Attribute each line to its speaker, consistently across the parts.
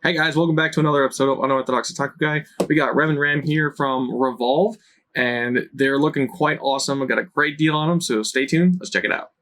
Speaker 1: Hey guys, welcome back to another episode of Unorthodox Otaku Guy. We got Rem and Ram here from Revolve, and they're looking quite awesome. I got a great deal on them, so stay tuned. Let's check it out.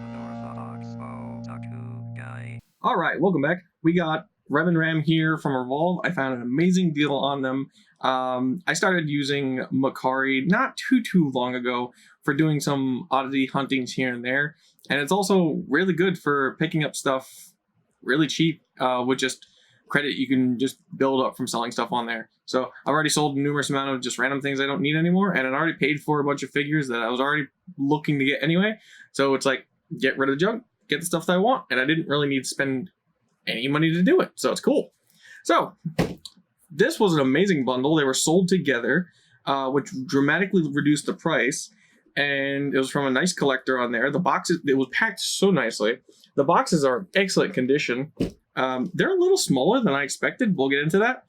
Speaker 2: Unorthodox Otaku Guy.
Speaker 1: Alright, welcome back. We got Rem and Ram here from Revolve. I found an amazing deal on them. I started using Makari not too long ago for doing some oddity huntings here and there, and it's also really good for picking up stuff really cheap with just credit you can just build up from selling stuff on there. So I've already sold a numerous amount of just random things I don't need anymore, and I'd already paid for a bunch of figures that I was already looking to get anyway. So it's like, get rid of the junk, get the stuff that I want, and I didn't really need to spend any money to do it, so it's cool. So this was an amazing bundle. They were sold together, which dramatically reduced the price, and it was from a nice collector on there. The boxes, it was packed so nicely. The boxes are in excellent condition. They're a little smaller than I expected. We'll get into that,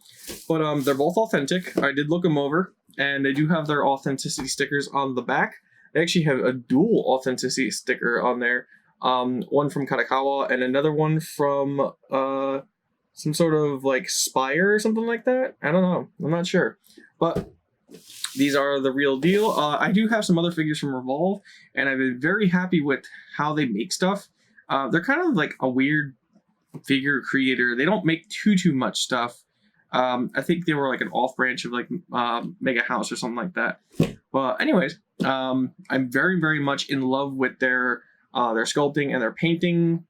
Speaker 1: but they're both authentic. I did look them over, and they do have their authenticity stickers on the back. They actually have a dual authenticity sticker on there. One from Katakawa and another one from some sort of like Spire or something like that. I don't know. I'm not sure. But these are the real deal. I do have some other figures from Revolve, and I've been very happy with how they make stuff. They're kind of like a weird figure creator. They don't make too much stuff. I think they were like an off branch of like Mega House or something like that. But anyways, I'm very much in love with their sculpting and their painting.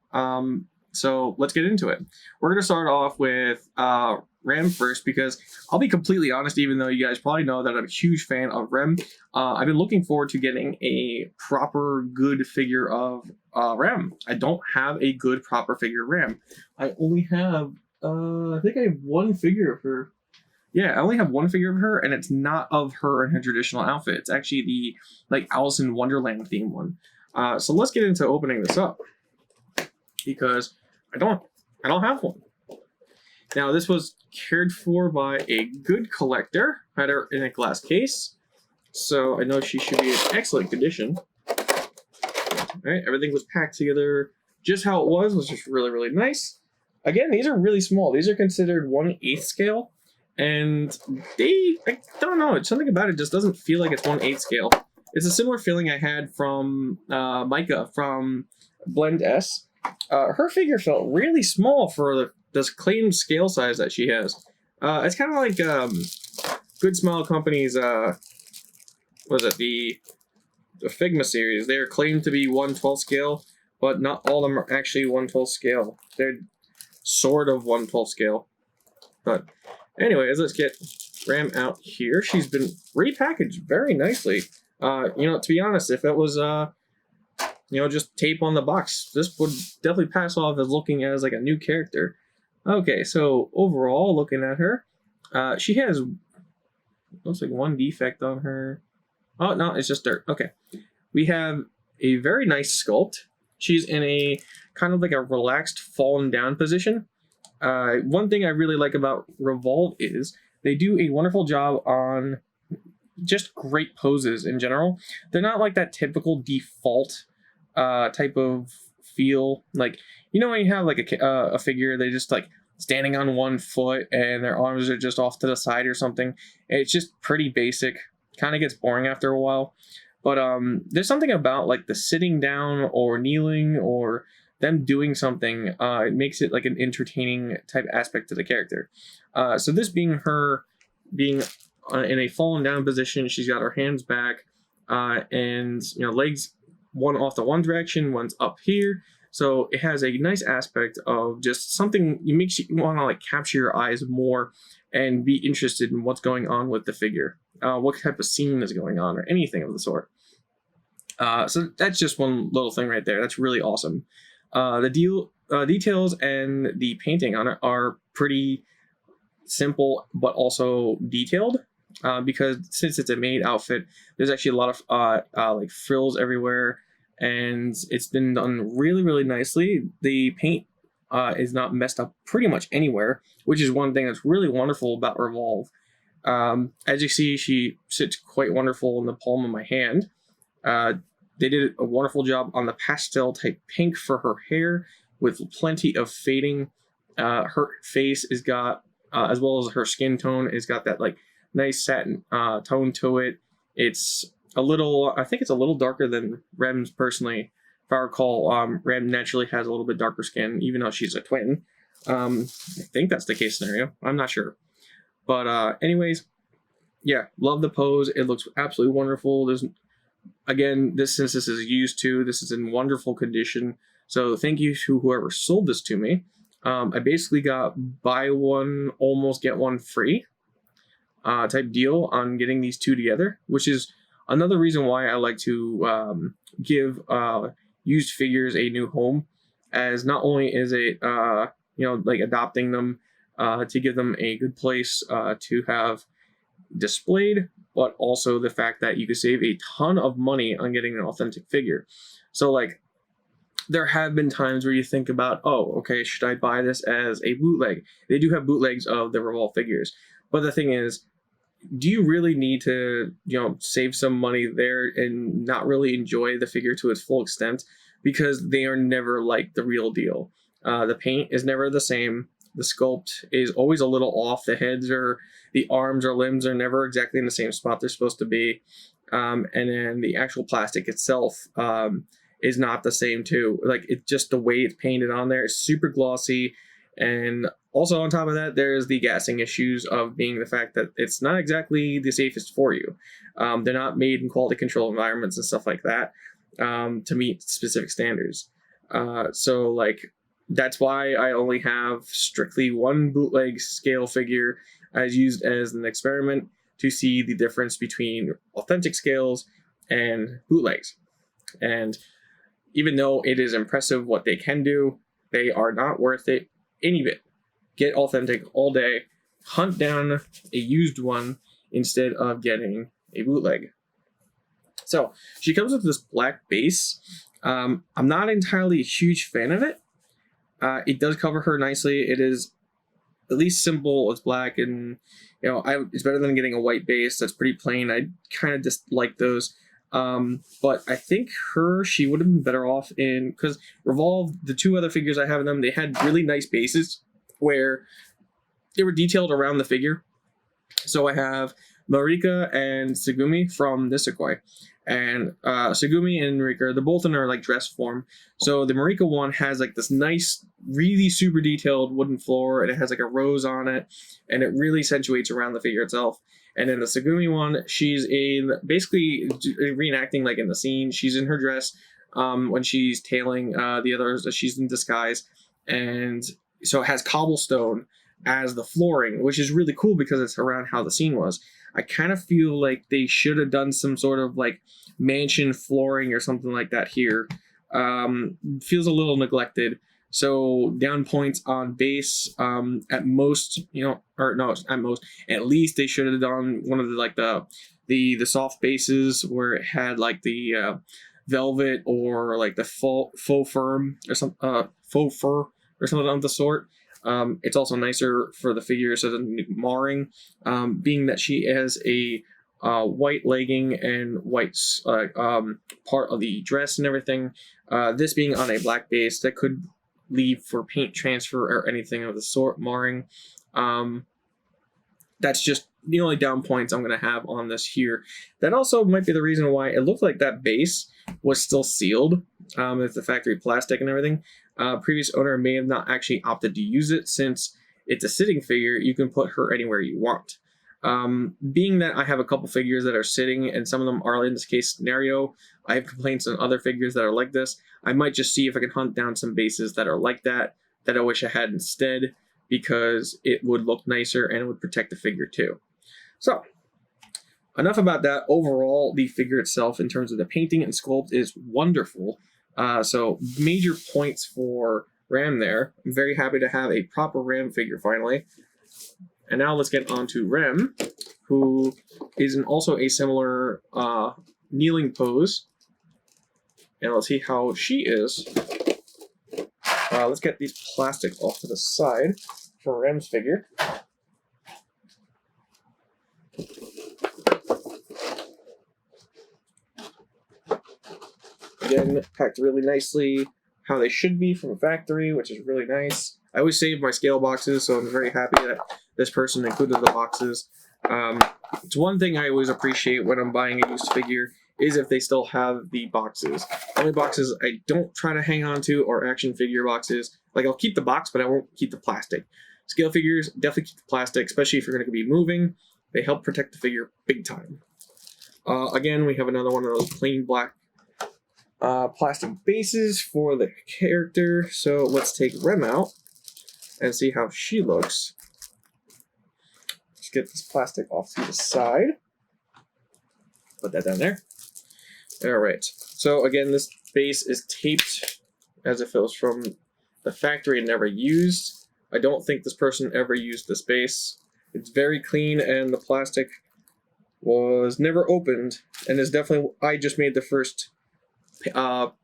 Speaker 1: So let's get into it. We're gonna start off with Rem first, because I'll be completely honest, even though you guys probably know that I'm a huge fan of Rem, I've been looking forward to getting a proper good figure of Rem. I don't have a good proper figure of Rem. I only have I think I have one figure of her. Yeah, I only have one figure of her, and it's not of her in her traditional outfit. It's actually the like Alice in Wonderland theme one. So let's get into opening this up, because I don't have one. Now, this was cared for by a good collector. Had her in a glass case, so I know she should be in excellent condition. All right, everything was packed together just how it was just really nice. Again, these are really small. These are considered 1/8 scale, and I don't know, it's something about it just doesn't feel like it's 1/8 scale. It's a similar feeling I had from Micah from Blend S. Her figure felt really small for this claimed scale size that she has. It's kind of like Good Smile Company's, the Figma series. They are claimed to be 1/12 scale, but not all of them are actually 1/12 scale. They're sort of 1/12 scale. But anyways, let's get Ram out here. She's been repackaged very nicely. To be honest, if it was, just tape on the box, this would definitely pass off as looking as like a new character. Okay, so overall, looking at her, she has, looks like one defect on her. Oh, no, it's just dirt. Okay. We have a very nice sculpt. She's in a kind of like a relaxed fallen down position. One thing I really like about Revolve is they do a wonderful job on just great poses in general. They're not like that typical default type of feel. Like, when you have like a figure, they just like standing on one foot and their arms are just off to the side or something. It's just pretty basic. Kind of gets boring after a while. But there's something about like the sitting down or kneeling or them doing something. It makes it like an entertaining type aspect to the character. So this being her being in a fallen down position, she's got her hands back, and legs one off to one direction, one's up here. So it has a nice aspect of just something makes you want to like capture your eyes more and be interested in what's going on with the figure, what type of scene is going on, or anything of the sort. So that's just one little thing right there. That's really awesome. The details and the painting on it are pretty simple but also detailed. Because since it's a maid outfit, there's actually a lot of like frills everywhere, and it's been done really, really nicely. The paint is not messed up pretty much anywhere, which is one thing that's really wonderful about Revolve. As you see, she sits quite wonderful in the palm of my hand. They did a wonderful job on the pastel type pink for her hair, with plenty of fading. Her face is got, as well as her skin tone, is got that like nice satin tone to it. It's a little, I think it's a little darker than Rem's personally. If I recall, Rem naturally has a little bit darker skin, even though she's a twin. I think that's the case scenario. I'm not sure. But anyways, yeah, love the pose. It looks absolutely wonderful. There's, again, since this is used to, this is in wonderful condition. So thank you to whoever sold this to me. I basically got buy one, almost get one free type deal on getting these two together, which is another reason why I like to give used figures a new home, as not only is it like adopting them to give them a good place to have displayed, but also the fact that you could save a ton of money on getting an authentic figure. So like, there have been times where you think about, oh, okay, should I buy this as a bootleg? They do have bootlegs of the Revolve figures, but the thing is, do you really need to, save some money there and not really enjoy the figure to its full extent? Because they are never like the real deal. The paint is never the same. The sculpt is always a little off. The heads or the arms or limbs are never exactly in the same spot they're supposed to be. And then the actual plastic itself is not the same too. Like, it's just the way it's painted on there is super glossy. And also on top of that, there's the gassing issues of being the fact that it's not exactly the safest for you. They're not made in quality control environments and stuff like that to meet specific standards. So like, that's why I only have strictly one bootleg scale figure as used as an experiment to see the difference between authentic scales and bootlegs. And even though it is impressive what they can do, they are not worth it any bit. Get authentic all day. Hunt down a used one instead of getting a bootleg. So she comes with this black base. I'm not entirely a huge fan of it. It does cover her nicely. It is at least simple. It's black, and it's better than getting a white base that's pretty plain. I kind of just like those. But I think she would have been better off because Revolve, the two other figures I have of them, they had really nice bases where they were detailed around the figure. So I have Marika and Tsugumi from Nisekoi. And Tsugumi and Marika, they're both in their like dress form. So the Marika one has like this nice, really super detailed wooden floor, and it has like a rose on it, and it really accentuates around the figure itself. And then the Tsugumi one, she's basically reenacting like in the scene. She's in her dress when she's tailing the others. She's in disguise, and so it has cobblestone as the flooring, which is really cool because it's around how the scene was. I kind of feel like they should have done some sort of like mansion flooring or something like that here. Feels a little neglected. So down points on base, at most, at least they should have done one of the soft bases where it had like the velvet or like the faux fur or something of the sort. It's also nicer for the figure so it doesn't marring, being that she has a white legging and white part of the dress and everything. This being on a black base, that could leave for paint transfer or anything of the sort, marring. That's just the only down points I'm going to have on this here. That also might be the reason why it looked like that base was still sealed with the factory plastic and everything. Previous owner may have not actually opted to use it. Since it's a sitting figure, you can put her anywhere you want. Being that I have a couple figures that are sitting and some of them are in this case scenario, I have complaints on other figures that are like this. I might just see if I can hunt down some bases that are like that I wish I had instead, because it would look nicer and it would protect the figure too. So enough about that. Overall, the figure itself in terms of the painting and sculpt is wonderful. So major points for Ram there. I'm very happy to have a proper Ram figure finally. And now let's get on to Rem, who is in also a similar kneeling pose. And let's see how she is. Let's get these plastic off to the side for Rem's figure. Again, packed really nicely, how they should be from a factory, which is really nice. I always save my scale boxes, so I'm very happy that this person included the boxes. It's one thing I always appreciate when I'm buying a used figure is if they still have the boxes. Only boxes I don't try to hang on to are action figure boxes. Like, I'll keep the box, but I won't keep the plastic. Scale figures, definitely keep the plastic, especially if you're going to be moving. They help protect the figure big time. Again, we have another one of those plain black plastic bases for the character. So let's take Rem out and see how she looks. Let's get this plastic off to the side. Put that down there. All right. So again, this base is taped as if it was from the factory and never used. I don't think this person ever used this base. It's very clean, and the plastic was never opened, and is definitely, I just made the first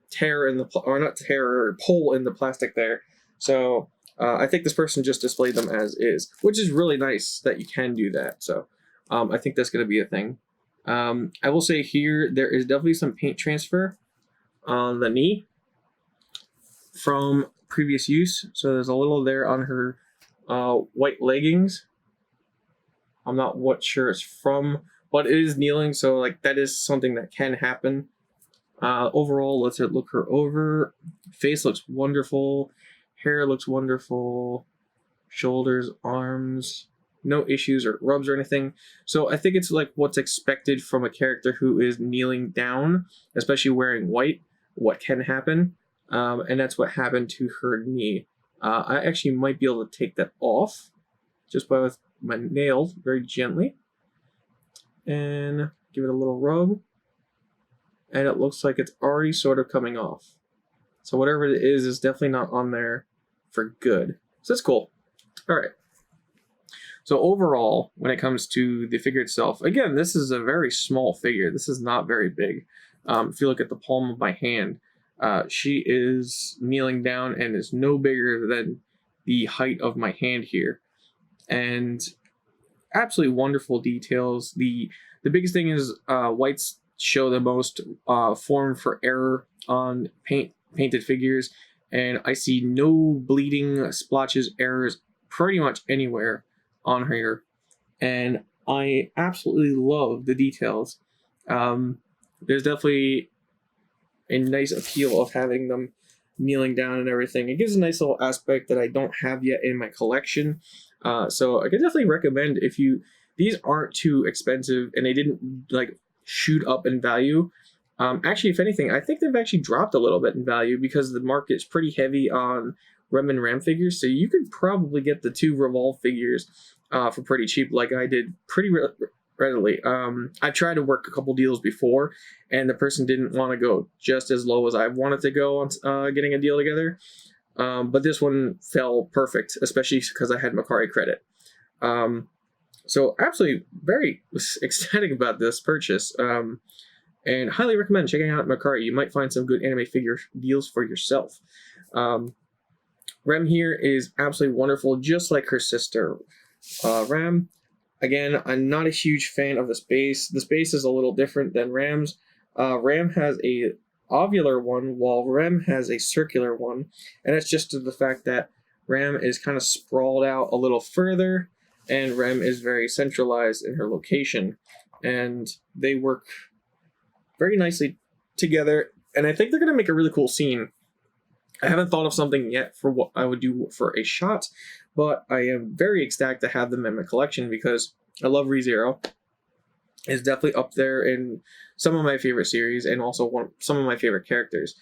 Speaker 1: tear in the, or not tear, hole in the plastic there. So I think this person just displayed them as is, which is really nice that you can do that. So I think that's going to be a thing. I will say here, there is definitely some paint transfer on the knee from previous use. So there's a little there on her white leggings. I'm not what sure it's from, but it is kneeling, so like that is something that can happen. Overall, let's look her over. Face looks wonderful. Hair looks wonderful. Shoulders, arms, no issues or rubs or anything. So I think it's like what's expected from a character who is kneeling down, especially wearing white, what can happen. And that's what happened to her knee. I actually might be able to take that off just by with my nails very gently and give it a little rub. And it looks like it's already sort of coming off. So whatever it is definitely not on there for good. So that's cool. All right. So overall, when it comes to the figure itself, again, this is a very small figure. This is not very big. If you look at the palm of my hand, she is kneeling down and is no bigger than the height of my hand here. And absolutely wonderful details. The biggest thing is whites show the most form for error on painted figures, and I see no bleeding, splotches, errors pretty much anywhere on here, and I absolutely love the details. There's definitely a nice appeal of having them kneeling down and everything. It gives a nice little aspect that I don't have yet in my collection. So I can definitely recommend if you, these aren't too expensive and they didn't like shoot up in value. Actually, if anything, I think they've actually dropped a little bit in value because the market's pretty heavy on Rem and Ram figures. So you could probably get the 2 Revolve figures for pretty cheap, like I did pretty readily. I've tried to work a couple deals before, and the person didn't want to go just as low as I wanted to go on getting a deal together. But this one fell perfect, especially because I had Macari credit. So absolutely very ecstatic about this purchase. And highly recommend checking out Macari. You might find some good anime figure deals for yourself. Rem here is absolutely wonderful, just like her sister, Ram. Again, I'm not a huge fan of this base. This base is a little different than Ram's. Ram has a ovular one, while Rem has a circular one. And it's just to the fact that Ram is kind of sprawled out a little further, and Rem is very centralized in her location. And they work very nicely together, and I think they're going to make a really cool scene. I haven't thought of something yet for what I would do for a shot, but I am very ecstatic to have them in my collection because I love ReZero. It's definitely up there in some of my favorite series and also some of my favorite characters.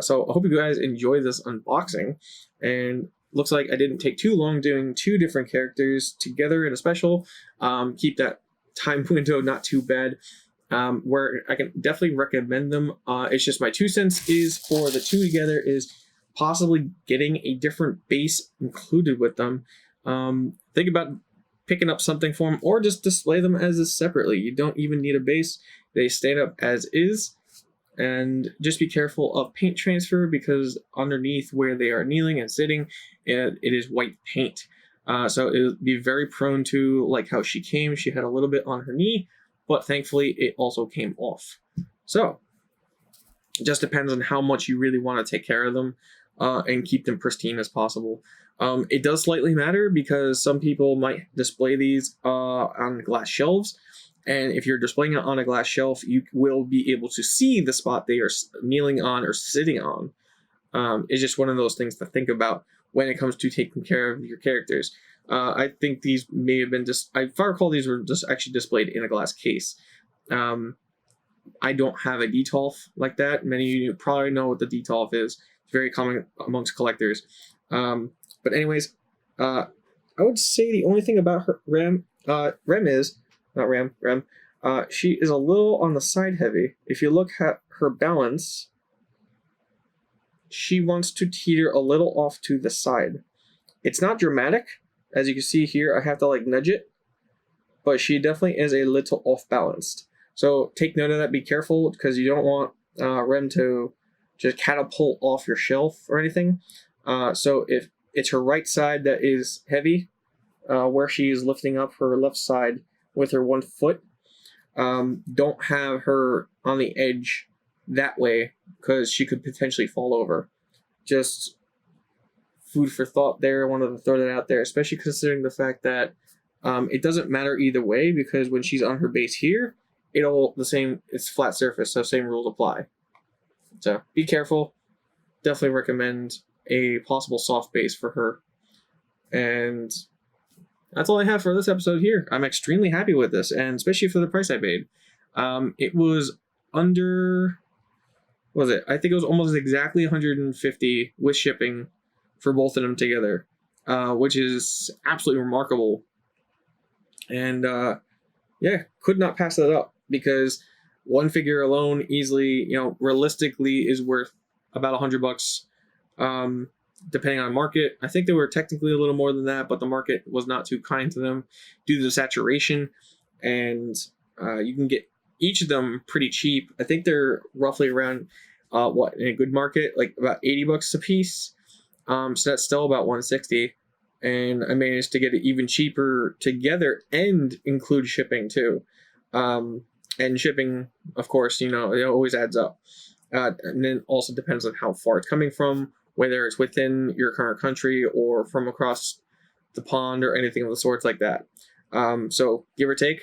Speaker 1: So I hope you guys enjoy this unboxing, and looks like I didn't take too long doing 2 different characters together in a special. Keep that time window not too bad. Where I can definitely recommend them. It's just my 2 cents is for the 2 together is possibly getting a different base included with them. Think about picking up something for them, or just display them as is separately. You don't even need a base. They stand up as is. And just be careful of paint transfer, because underneath where they are kneeling and sitting, it is white paint. So it would be very prone to, like how she came, she had a little bit on her knee, but thankfully it also came off. So it just depends on how much you really want to take care of them and keep them pristine as possible. It does slightly matter, because some people might display these on glass shelves. And if you're displaying it on a glass shelf, you will be able to see the spot they are kneeling on or sitting on. It's just one of those things to think about when it comes to taking care of your characters. I think these may have been if I recall, these were just actually displayed in a glass case. I don't have a detolf like that. Many of you probably know what the detolf is. It's very common amongst collectors. But anyways, I would say the only thing about her Rem is, not Rem, she is a little on the side heavy. If you look at her balance, she wants to teeter a little off to the side. It's not dramatic. As you can see here, I have to like nudge it, but she definitely is a little off balanced. So take note of that, be careful, because you don't want Rem to just catapult off your shelf or anything. So if it's her right side that is heavy, where she is lifting up her left side with her 1 foot, don't have her on the edge that way, because she could potentially fall over. Just food for thought there. I wanted to throw that out there, especially considering the fact that it doesn't matter either way, because when she's on her base here, it's flat surface, so same rules apply. So be careful. Definitely recommend a possible soft base for her. And that's all I have for this episode here. I'm extremely happy with this, and especially for the price I paid. It was under, what was it? I think it was almost exactly 150 with shipping for both of them together, which is absolutely remarkable. And yeah, could not pass that up, because one figure alone easily, realistically is worth about $100. Depending on market. I think they were technically a little more than that, but the market was not too kind to them due to the saturation. And you can get each of them pretty cheap. I think they're roughly around in a good market, like about $80 a piece. So that's still about $160. And I managed to get it even cheaper together and include shipping too. And shipping, of course, it always adds up. And then also depends on how far it's coming from, whether it's within your current country or from across the pond or anything of the sorts like that. So give or take,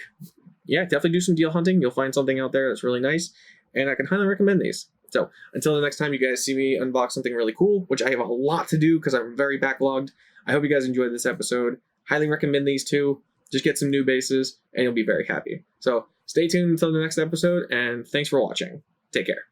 Speaker 1: yeah, definitely do some deal hunting. You'll find something out there that's really nice, and I can highly recommend these. So until the next time you guys see me unbox something really cool, which I have a lot to do because I'm very backlogged, I hope you guys enjoyed this episode. Highly recommend these two. Just get some new bases, and you'll be very happy. So stay tuned until the next episode, and thanks for watching. Take care.